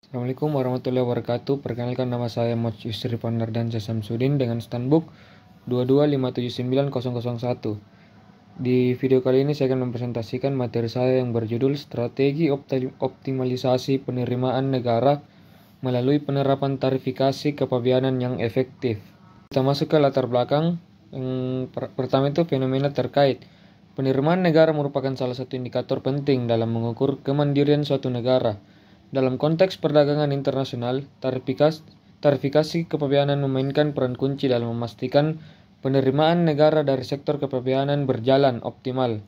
Assalamualaikum warahmatullahi wabarakatuh. Perkenalkan, nama saya Moch Yusri Panardansyah Samsudin dengan Stanbook 225790001. Di video kali ini saya akan mempresentasikan materi saya yang berjudul Strategi Optimalisasi Penerimaan Negara melalui penerapan tarifikasi kepabeanan yang efektif. Kita masuk ke latar belakang. Yang pertama itu fenomena terkait. Penerimaan negara merupakan salah satu indikator penting dalam mengukur kemandirian suatu negara. Dalam konteks perdagangan internasional, tarifikasi kepabeanan memainkan peran kunci dalam memastikan penerimaan negara dari sektor kepabeanan berjalan optimal.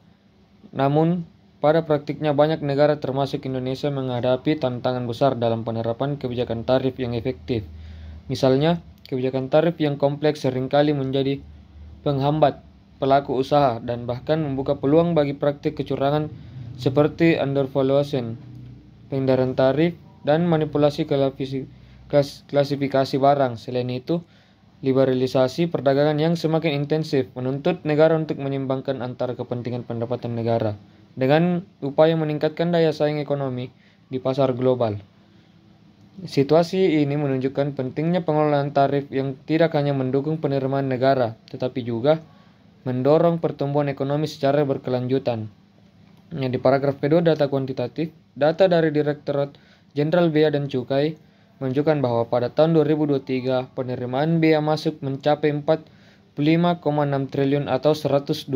Namun, pada praktiknya banyak negara termasuk Indonesia menghadapi tantangan besar dalam penerapan kebijakan tarif yang efektif. Misalnya, kebijakan tarif yang kompleks seringkali menjadi penghambat pelaku usaha dan bahkan membuka peluang bagi praktik kecurangan seperti undervaluation, pengendaraan tarif, dan manipulasi klasifikasi barang. Selain itu, liberalisasi perdagangan yang semakin intensif menuntut negara untuk menyeimbangkan antara kepentingan pendapatan negara dengan upaya meningkatkan daya saing ekonomi di pasar global. Situasi ini menunjukkan pentingnya pengelolaan tarif yang tidak hanya mendukung penerimaan negara, tetapi juga mendorong pertumbuhan ekonomi secara berkelanjutan. Di paragraf kedua, data kuantitatif. Data dari Direktorat Jenderal Bea dan Cukai menunjukkan bahwa pada tahun 2023 penerimaan bea masuk mencapai 45,6 triliun atau 102%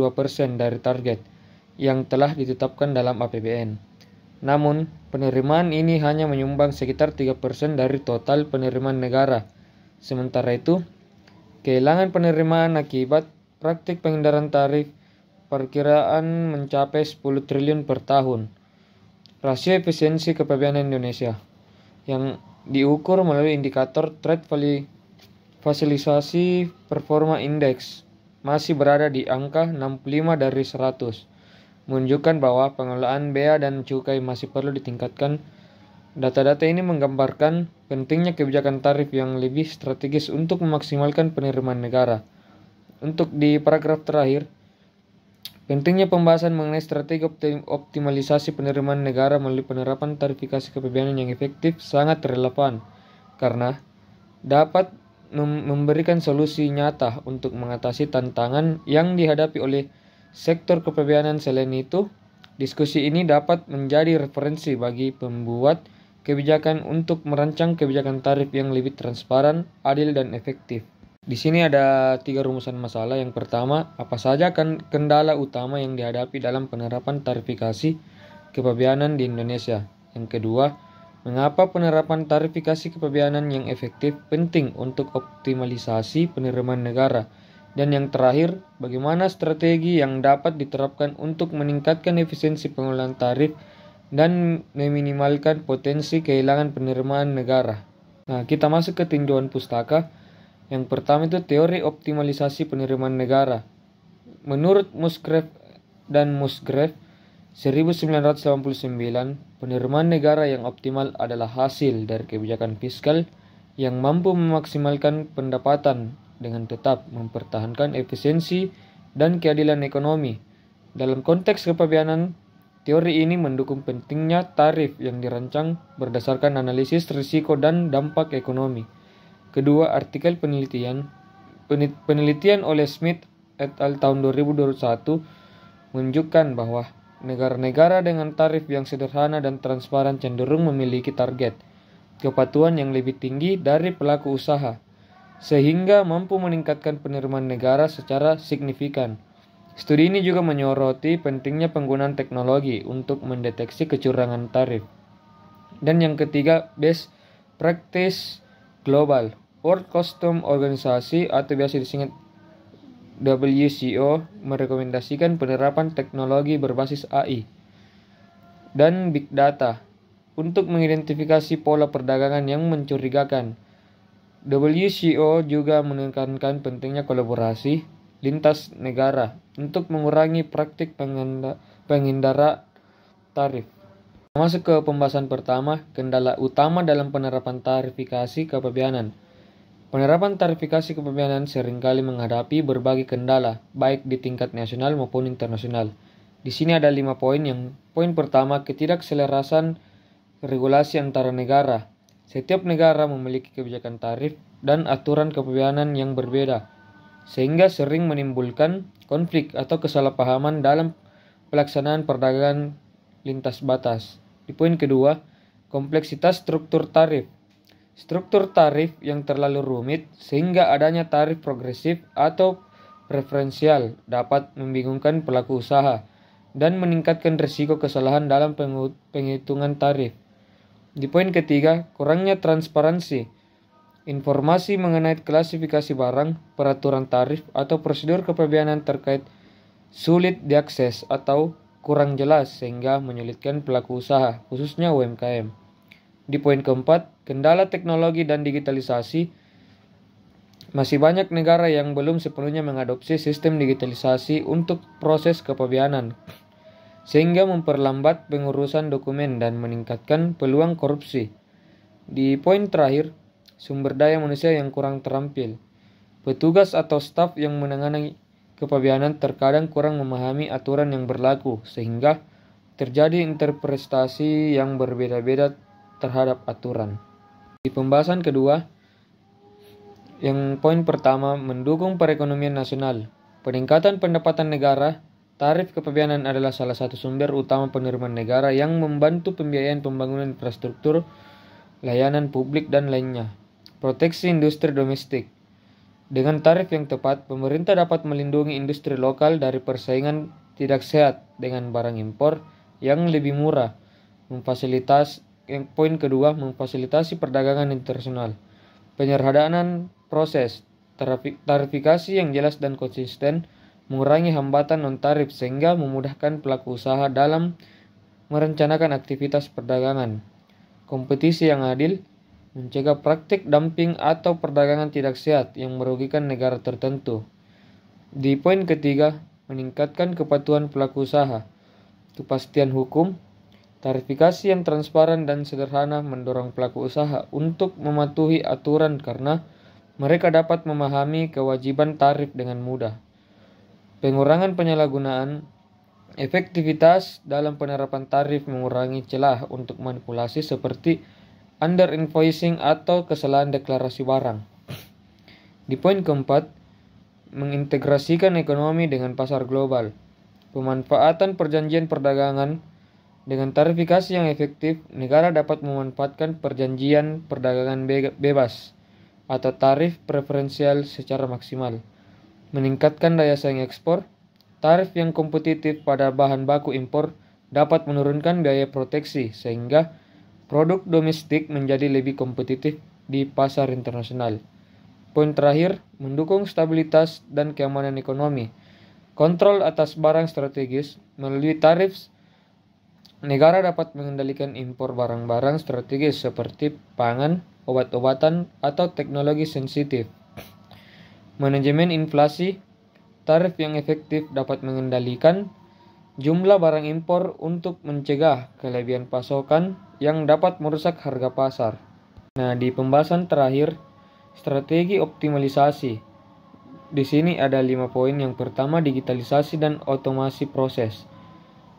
dari target yang telah ditetapkan dalam APBN. Namun, penerimaan ini hanya menyumbang sekitar 3% dari total penerimaan negara. Sementara itu, kehilangan penerimaan akibat praktik pengendaraan tarif perkiraan mencapai 10 triliun per tahun. Rasio efisiensi kepabeanan Indonesia yang diukur melalui indikator Trade Facilitation Performance Index masih berada di angka 65 dari 100, menunjukkan bahwa pengelolaan bea dan cukai masih perlu ditingkatkan. Data-data ini menggambarkan pentingnya kebijakan tarif yang lebih strategis untuk memaksimalkan penerimaan negara. Untuk di paragraf terakhir, pentingnya pembahasan mengenai strategi optimalisasi penerimaan negara melalui penerapan tarifikasi kepabeanan yang efektif sangat relevan karena dapat memberikan solusi nyata untuk mengatasi tantangan yang dihadapi oleh sektor kepabeanan. Selain itu, diskusi ini dapat menjadi referensi bagi pembuat kebijakan untuk merancang kebijakan tarif yang lebih transparan, adil, dan efektif. Di sini ada 3 rumusan masalah. Yang pertama, apa saja kendala utama yang dihadapi dalam penerapan tarifikasi kepabeanan di Indonesia? Yang kedua, mengapa penerapan tarifikasi kepabeanan yang efektif penting untuk optimalisasi penerimaan negara? Dan yang terakhir, bagaimana strategi yang dapat diterapkan untuk meningkatkan efisiensi pengelolaan tarif dan meminimalkan potensi kehilangan penerimaan negara. Nah, kita masuk ke tinjauan pustaka. Yang pertama itu teori optimalisasi penerimaan negara. Menurut Musgrave dan Musgrave 1989, penerimaan negara yang optimal adalah hasil dari kebijakan fiskal yang mampu memaksimalkan pendapatan dengan tetap mempertahankan efisiensi dan keadilan ekonomi. Dalam konteks kepabeanan, teori ini mendukung pentingnya tarif yang dirancang berdasarkan analisis risiko dan dampak ekonomi. Kedua, artikel penelitian oleh Smith et al. Tahun 2021 menunjukkan bahwa negara-negara dengan tarif yang sederhana dan transparan cenderung memiliki target kepatuhan yang lebih tinggi dari pelaku usaha, sehingga mampu meningkatkan penerimaan negara secara signifikan. Studi ini juga menyoroti pentingnya penggunaan teknologi untuk mendeteksi kecurangan tarif. Dan yang ketiga, best practice global. World Customs Organization atau biasa disingkat WCO merekomendasikan penerapan teknologi berbasis AI dan Big Data untuk mengidentifikasi pola perdagangan yang mencurigakan. WCO juga menekankan pentingnya kolaborasi lintas negara untuk mengurangi praktik pengendara tarif. Masuk ke pembahasan pertama, kendala utama dalam penerapan tarifikasi kepabeanan. Penerapan tarifikasi kepabeanan seringkali menghadapi berbagai kendala, baik di tingkat nasional maupun internasional. Di sini ada 5 poin. Poin pertama, ketidakselarasan regulasi antara negara. Setiap negara memiliki kebijakan tarif dan aturan kepabeanan yang berbeda, sehingga sering menimbulkan konflik atau kesalahpahaman dalam pelaksanaan perdagangan lintas batas. Di poin kedua, kompleksitas struktur tarif. Struktur tarif yang terlalu rumit sehingga adanya tarif progresif atau preferensial dapat membingungkan pelaku usaha dan meningkatkan risiko kesalahan dalam penghitungan tarif. Di poin ketiga, kurangnya transparansi. Informasi mengenai klasifikasi barang, peraturan tarif, atau prosedur kepabeanan terkait sulit diakses atau kurang jelas sehingga menyulitkan pelaku usaha, khususnya UMKM. Di poin keempat, kendala teknologi dan digitalisasi. Masih banyak negara yang belum sepenuhnya mengadopsi sistem digitalisasi untuk proses kepabeanan, sehingga memperlambat pengurusan dokumen dan meningkatkan peluang korupsi. Di poin terakhir, sumber daya manusia yang kurang terampil. Petugas atau staf yang menangani kepabeanan terkadang kurang memahami aturan yang berlaku, sehingga terjadi interpretasi yang berbeda-beda terhadap aturan. Di pembahasan kedua, yang poin pertama, mendukung perekonomian nasional. Peningkatan pendapatan negara, tarif kepabeanan adalah salah satu sumber utama penerimaan negara yang membantu pembiayaan pembangunan infrastruktur, layanan publik, dan lainnya. Proteksi industri domestik. Dengan tarif yang tepat, pemerintah dapat melindungi industri lokal dari persaingan tidak sehat dengan barang impor yang lebih murah. Yang poin kedua, memfasilitasi perdagangan internasional. Penyederhanaan proses, tarifikasi yang jelas dan konsisten, mengurangi hambatan non-tarif sehingga memudahkan pelaku usaha dalam merencanakan aktivitas perdagangan. Kompetisi yang adil, mencegah praktik dumping atau perdagangan tidak sehat yang merugikan negara tertentu. Di poin ketiga, meningkatkan kepatuhan pelaku usaha. Kepastian hukum, tarifikasi yang transparan dan sederhana mendorong pelaku usaha untuk mematuhi aturan karena mereka dapat memahami kewajiban tarif dengan mudah. Pengurangan penyalahgunaan, efektivitas dalam penerapan tarif mengurangi celah untuk manipulasi seperti under invoicing atau kesalahan deklarasi barang. Di poin keempat, mengintegrasikan ekonomi dengan pasar global. Pemanfaatan perjanjian perdagangan. Dengan tarifikasi yang efektif, negara dapat memanfaatkan perjanjian perdagangan bebas atau tarif preferensial secara maksimal. Meningkatkan daya saing ekspor, tarif yang kompetitif pada bahan baku impor dapat menurunkan biaya proteksi sehingga produk domestik menjadi lebih kompetitif di pasar internasional. Poin terakhir, mendukung stabilitas dan keamanan ekonomi. Kontrol atas barang strategis melalui tarif. Negara dapat mengendalikan impor barang-barang strategis seperti pangan, obat-obatan, atau teknologi sensitif. Manajemen inflasi, tarif yang efektif dapat mengendalikan jumlah barang impor untuk mencegah kelebihan pasokan yang dapat merusak harga pasar. Nah, di pembahasan terakhir, strategi optimalisasi. Di sini ada 5 poin. Yang pertama, digitalisasi dan otomasi proses.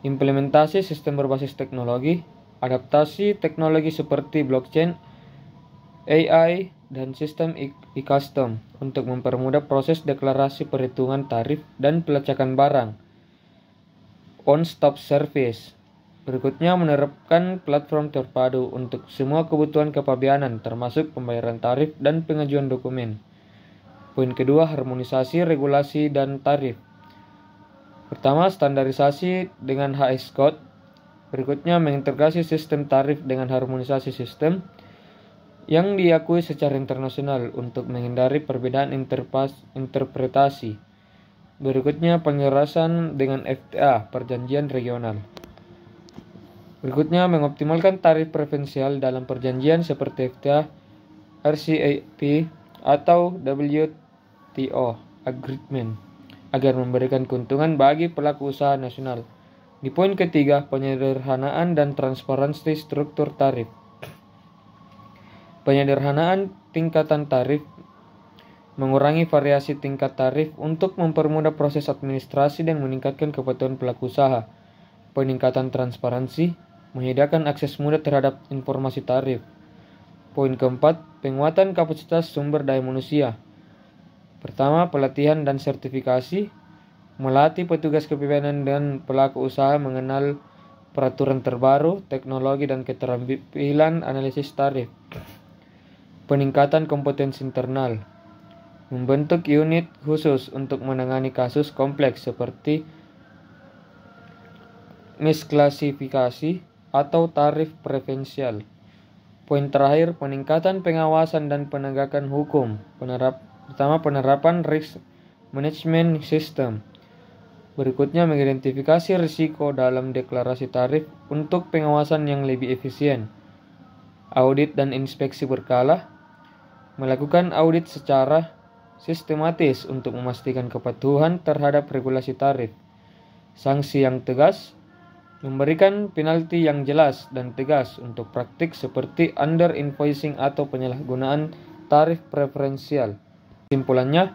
Implementasi sistem berbasis teknologi, adaptasi teknologi seperti blockchain, AI, dan sistem e-custom untuk mempermudah proses deklarasi perhitungan tarif dan pelacakan barang. One-stop service. Berikutnya, menerapkan platform terpadu untuk semua kebutuhan kepabeanan termasuk pembayaran tarif dan pengajuan dokumen. Poin kedua, harmonisasi regulasi dan tarif. Pertama, standarisasi dengan HS Code. Berikutnya, mengintegrasi sistem tarif dengan harmonisasi sistem yang diakui secara internasional untuk menghindari perbedaan interpretasi. Berikutnya, penyelarasan dengan FTA, perjanjian regional. Berikutnya, mengoptimalkan tarif preferensial dalam perjanjian seperti FTA, RCEP, atau WTO Agreement agar memberikan keuntungan bagi pelaku usaha nasional. Di poin ketiga, penyederhanaan dan transparansi struktur tarif. Penyederhanaan tingkatan tarif, mengurangi variasi tingkat tarif untuk mempermudah proses administrasi dan meningkatkan kepatuhan pelaku usaha. Peningkatan transparansi, menyediakan akses mudah terhadap informasi tarif. Poin keempat, penguatan kapasitas sumber daya manusia. Pertama, pelatihan dan sertifikasi. Melatih petugas kepemimpinan dan pelaku usaha mengenal peraturan terbaru, teknologi dan keterampilan analisis tarif. Peningkatan kompetensi internal. Membentuk unit khusus untuk menangani kasus kompleks seperti misklasifikasi atau tarif preferensial. Poin terakhir, peningkatan pengawasan dan penegakan hukum. Pertama, penerapan risk management system. Berikutnya, mengidentifikasi risiko dalam deklarasi tarif untuk pengawasan yang lebih efisien. Audit dan inspeksi berkala. Melakukan audit secara sistematis untuk memastikan kepatuhan terhadap regulasi tarif. Sanksi yang tegas. Memberikan penalti yang jelas dan tegas untuk praktik seperti under invoicing atau penyalahgunaan tarif preferensial. Kesimpulannya,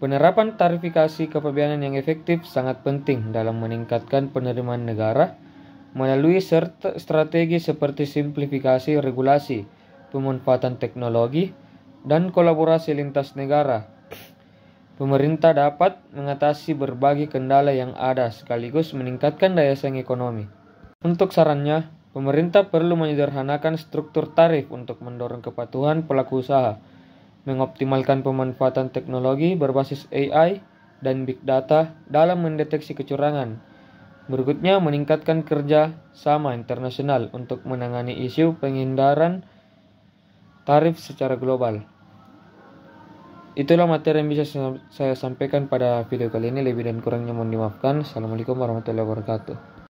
penerapan tarifikasi kepabeanan yang efektif sangat penting dalam meningkatkan penerimaan negara melalui strategi seperti simplifikasi regulasi, pemanfaatan teknologi, dan kolaborasi lintas negara. Pemerintah dapat mengatasi berbagai kendala yang ada sekaligus meningkatkan daya saing ekonomi. Untuk sarannya, pemerintah perlu menyederhanakan struktur tarif untuk mendorong kepatuhan pelaku usaha, mengoptimalkan pemanfaatan teknologi berbasis AI dan big data dalam mendeteksi kecurangan. Berikutnya, meningkatkan kerja sama internasional untuk menangani isu penghindaran tarif secara global. Itulah materi yang bisa saya sampaikan pada video kali ini. Lebih dan kurangnya mohon dimaafkan. Assalamualaikum warahmatullahi wabarakatuh.